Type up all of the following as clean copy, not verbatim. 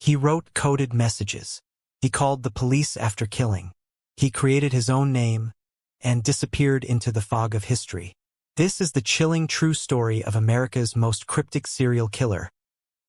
He wrote coded messages. He called the police after killing. He created his own name and disappeared into the fog of history. This is the chilling true story of America's most cryptic serial killer,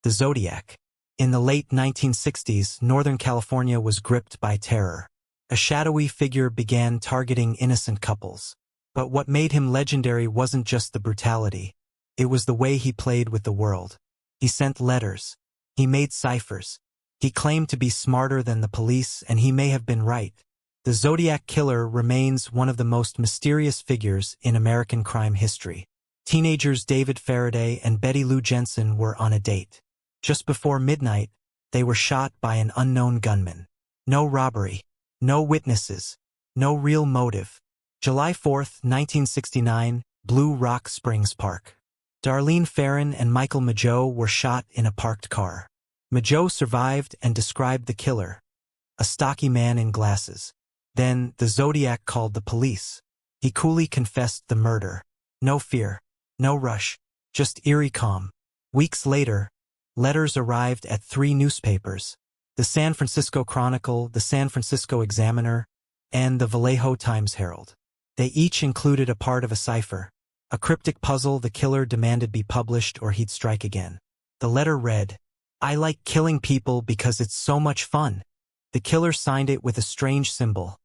the Zodiac. In the late 1960s, Northern California was gripped by terror. A shadowy figure began targeting innocent couples. But what made him legendary wasn't just the brutality. It was the way he played with the world. He sent letters. He made ciphers. He claimed to be smarter than the police, and he may have been right. The Zodiac Killer remains one of the most mysterious figures in American crime history. Teenagers David Faraday and Betty Lou Jensen were on a date. Just before midnight, they were shot by an unknown gunman. No robbery. No witnesses. No real motive. July 4, 1969, Blue Rock Springs Park. Darlene Ferrin and Michael Mageau were shot in a parked car. Mageau survived and described the killer. A stocky man in glasses. Then, the Zodiac called the police. He coolly confessed the murder. No fear. No rush. Just eerie calm. Weeks later, letters arrived at 3 newspapers: the San Francisco Chronicle, the San Francisco Examiner, and the Vallejo Times-Herald. They each included a part of a cipher, a cryptic puzzle the killer demanded be published or he'd strike again. The letter read, "I like killing people because it's so much fun." The killer signed it with a strange symbol,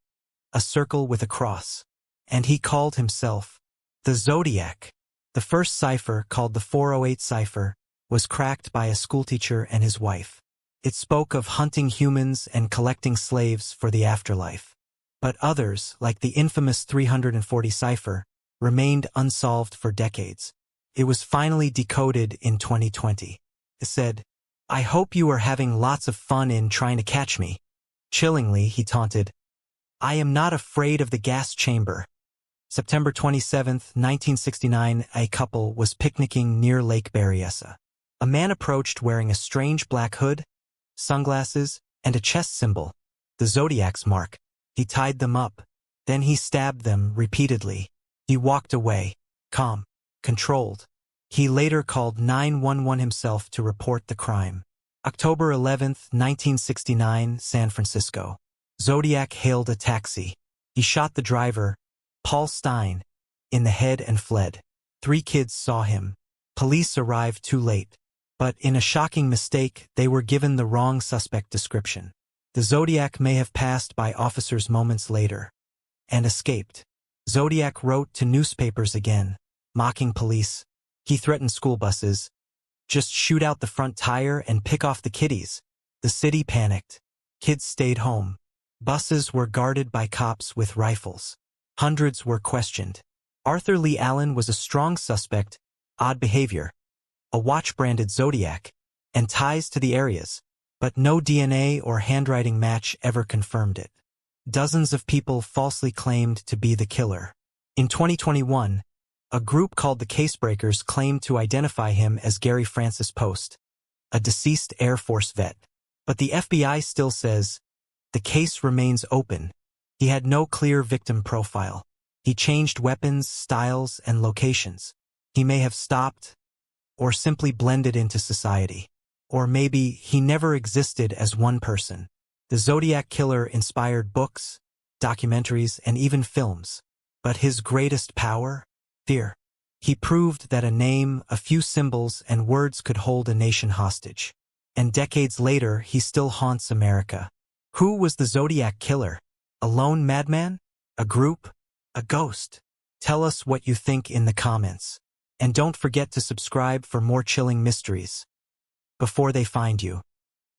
a circle with a cross, and he called himself the Zodiac. The first cipher, called the 408 cipher, was cracked by a schoolteacher and his wife. It spoke of hunting humans and collecting slaves for the afterlife. But others, like the infamous 340 cipher, remained unsolved for decades. It was finally decoded in 2020. It said, "I hope you are having lots of fun in trying to catch me." Chillingly, he taunted, "I am not afraid of the gas chamber." September 27, 1969, a couple was picnicking near Lake Berryessa. A man approached wearing a strange black hood, sunglasses, and a chest symbol, the Zodiac's mark. He tied them up. Then he stabbed them repeatedly. He walked away, calm, controlled. He later called 911 himself to report the crime. October 11, 1969, San Francisco. Zodiac hailed a taxi. He shot the driver, Paul Stein, in the head and fled. 3 kids saw him. Police arrived too late. But in a shocking mistake, they were given the wrong suspect description. The Zodiac may have passed by officers moments later and escaped. Zodiac wrote to newspapers again, mocking police. He threatened school buses. "Just shoot out the front tire and pick off the kiddies." The city panicked. Kids stayed home. Buses were guarded by cops with rifles. Hundreds were questioned. Arthur Lee Allen was a strong suspect, odd behavior, a watch-branded Zodiac, and ties to the areas. But no DNA or handwriting match ever confirmed it. Dozens of people falsely claimed to be the killer. In 2021, a group called the Casebreakers claimed to identify him as Gary Francis Poste, a deceased Air Force vet. But the FBI still says, the case remains open. He had no clear victim profile. He changed weapons, styles, and locations. He may have stopped, or simply blended into society. Or maybe he never existed as one person. The Zodiac Killer inspired books, documentaries, and even films. But his greatest power? Fear. He proved that a name, a few symbols, and words could hold a nation hostage. And decades later, he still haunts America. Who was the Zodiac Killer? A lone madman? A group? A ghost? Tell us what you think in the comments. And don't forget to subscribe for more chilling mysteries before they find you.